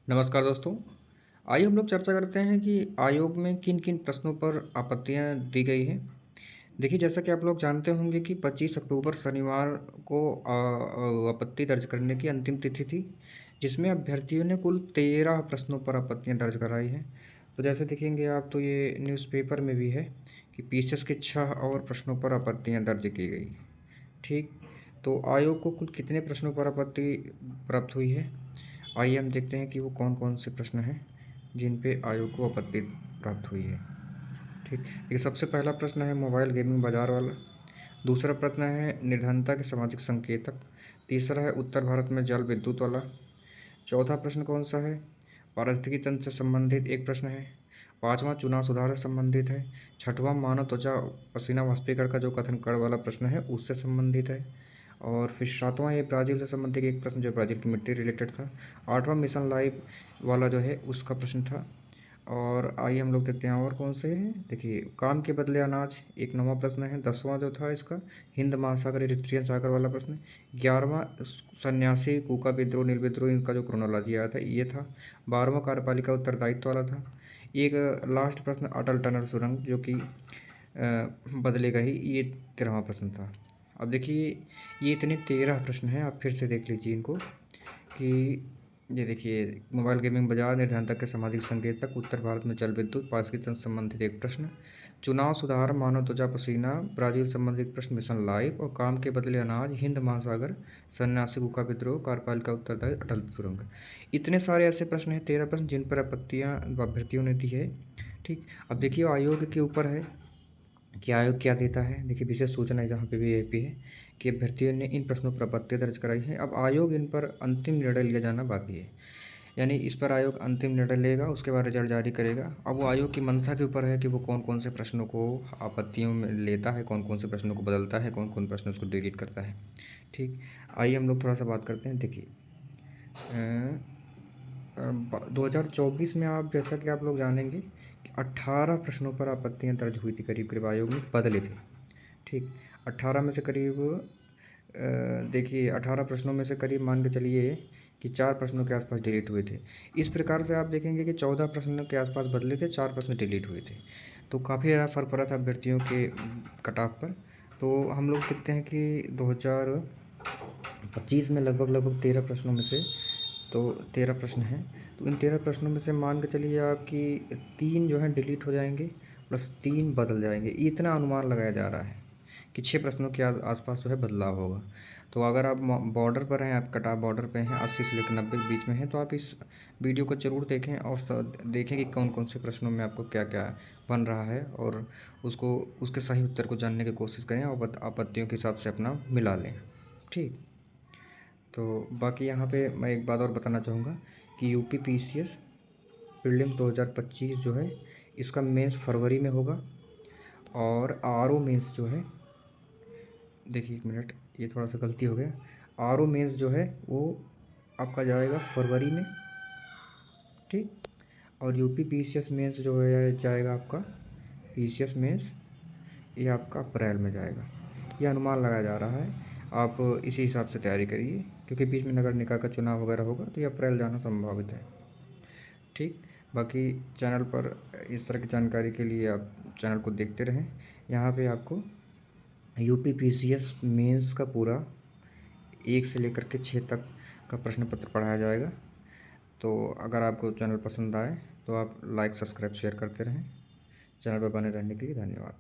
नमस्कार दोस्तों। आइए हम लोग चर्चा करते हैं कि आयोग में किन-किन प्रश्नों पर आपत्तियाँ दी गई हैं। देखिए, जैसा कि आप लोग जानते होंगे कि 25 अक्टूबर शनिवार को आपत्ति दर्ज करने की अंतिम तिथि थी, जिसमें अभ्यर्थियों ने कुल 13 प्रश्नों पर आपत्तियाँ दर्ज कराई हैं। तो जैसे देखेंगे आप, तो ये न्यूज़पेपर में भी है कि पीसीएस के 6 और प्रश्नों पर आपत्तियाँ दर्ज की गई। ठीक, तो आयोग को कुल कितने प्रश्नों पर आपत्ति प्राप्त हुई है? आइए हम देखते हैं कि वो कौन-कौन से प्रश्न हैं, जिन पे आयोग को आपत्ति प्राप्त हुई है। ठीक, ये सबसे पहला प्रश्न है मोबाइल गेमिंग बाज़ार वाला। दूसरा प्रश्न है निर्धनता के सामाजिक संकेतक। तीसरा है उत्तर भारत में जल विद्युत वाला। चौथा प्रश्न कौन-सा है? पारिस्थितिकी तंत्र से संबंधित एक प्रश्न है। पाँचवाँ चुनाव सुधार से संबंधित है। छठवाँ मानव त्वचा पसीना वाष्पीकरण का जो कथन कण वाला प्रश्न है, उससे संबंधित है। और फिर सातवाँ ये ब्राज़ील से संबंधित एक प्रश्न जो ब्राज़ील की मिट्टी रिलेटेड था। आठवाँ मिशन लाइफ वाला जो है उसका प्रश्न था। और आइए हम लोग देखते हैं और कौन से हैं। देखिए, काम के बदले अनाज एक 9वां प्रश्न है। 10वां जो था इसका हिंद महासागर इरिथ्रियन सागर वाला प्रश्न। 11वां सन्यासी कूका विद्रोह नील विद्रोह इनका जो क्रोनोलॉजी आया था ये था। 12वां कार्यपालिका उत्तरदायित्व वाला था। एक लास्ट प्रश्न अटल टनल सुरंग जो कि बदलेगा ही, ये 13वां प्रश्न था। अब देखिए, ये इतने 13 प्रश्न हैं, आप फिर से देख लीजिए इनको कि ये देखिए मोबाइल गेमिंग बाजार निर्धनता के सामाजिक संकेतक, उत्तर भारत में जल विद्युत, पारिस्थितिकी तंत्र संबंधित एक प्रश्न, चुनाव सुधार, मानव त्वचा पसीना, ब्राज़ील संबंधित प्रश्न, मिशन लाइफ और काम के बदले अनाज, हिंद महासागर, सन्यासी कूका विद्रोह, कार्यपालिका उत्तरदायी, अटल सुरंग। इतने सारे ऐसे प्रश्न हैं, 13 प्रश्न, जिन पर आपत्तियाँ अभ्यर्थियों ने दी है। ठीक, अब देखिए आयोग के ऊपर है कि आयोग क्या देता है। देखिए, विशेष सूचना है जहाँ पे भी वीआईपी है कि अभ्यर्थियों ने इन प्रश्नों पर आपत्ति दर्ज कराई है। अब आयोग इन पर अंतिम निर्णय लिया जाना बाकी है, यानी इस पर आयोग अंतिम निर्णय लेगा, उसके बाद रिजल्ट जारी करेगा। अब वो आयोग की मंशा के ऊपर है कि वो कौन-कौन से प्रश्नों को आपत्तियों में लेता है, कौन-कौन से प्रश्नों को बदलता है, कौन-कौन प्रश्न उसको डिलीट करता है। ठीक, आइए हम लोग थोड़ा-सा बात करते हैं। देखिए, 2024 में आप जैसा कि आप लोग जानेंगे कि 18 प्रश्नों पर आपत्तियाँ दर्ज हुई थी, करीब-करीब आयोग ने बदले थे। ठीक, 18 में से करीब देखिए 18 प्रश्नों में से करीब मान के चलिए कि 4 प्रश्नों के आसपास डिलीट हुए थे। इस प्रकार से आप देखेंगे कि 14 प्रश्नों के आसपास बदले थे, 4 प्रश्न डिलीट हुए थे। तो काफ़ी ज़्यादा फ़र्क पड़ा था अभ्यर्थियों के कट ऑफ पर। तो हम लोग देखते हैं कि 2025 में लगभग 13 प्रश्नों में से, तो 13 प्रश्न हैं। तो इन 13 प्रश्नों में से मान के चलिए आप कि 3 जो हैं डिलीट हो जाएंगे, प्लस 3 बदल जाएंगे। इतना अनुमान लगाया जा रहा है कि 6 प्रश्नों के आसपास जो है बदलाव होगा। तो अगर आप बॉर्डर पर हैं, आप कट ऑफ बॉर्डर पे हैं, 80 से लेकर 90 के बीच में हैं, तो आप इस वीडियो को ज़रूर देखें और देखें कि कौन कौन से प्रश्नों में आपको क्या क्या बन रहा है, और उसको उसके सही उत्तर को जानने की कोशिश करें और आपत्तियों के हिसाब से अपना मिला लें। ठीक, तो बाकी यहाँ पे मैं एक बात और बताना चाहूँगा कि यूपी पीसीएस प्रीलिम्स 2025 जो है इसका मेंस फरवरी में होगा, और आरओ मेंस जो है, देखिए 1 मिनट, ये थोड़ा सा गलती हो गया। आरओ मेंस जो है वो आपका जाएगा फरवरी में। ठीक, और यूपी पीसीएस मेंस जो है जाएगा आपका, पीसीएस मेंस ये आपका अप्रैल में जाएगा। ये अनुमान लगाया जा रहा है, आप इसी हिसाब से तैयारी करिए, क्योंकि बीच में नगर निकाय का चुनाव वगैरह होगा तो ये अप्रैल जाना संभावित है। ठीक, बाकी चैनल पर इस तरह की जानकारी के लिए आप चैनल को देखते रहें। यहाँ पे आपको यूपी पीसीएस मेंस का पूरा 1 से लेकर के 6 तक का प्रश्न पत्र पढ़ाया जाएगा। तो अगर आपको चैनल पसंद आए तो आप लाइक, सब्सक्राइब, शेयर करते रहें। चैनल पर बने रहने के लिए धन्यवाद।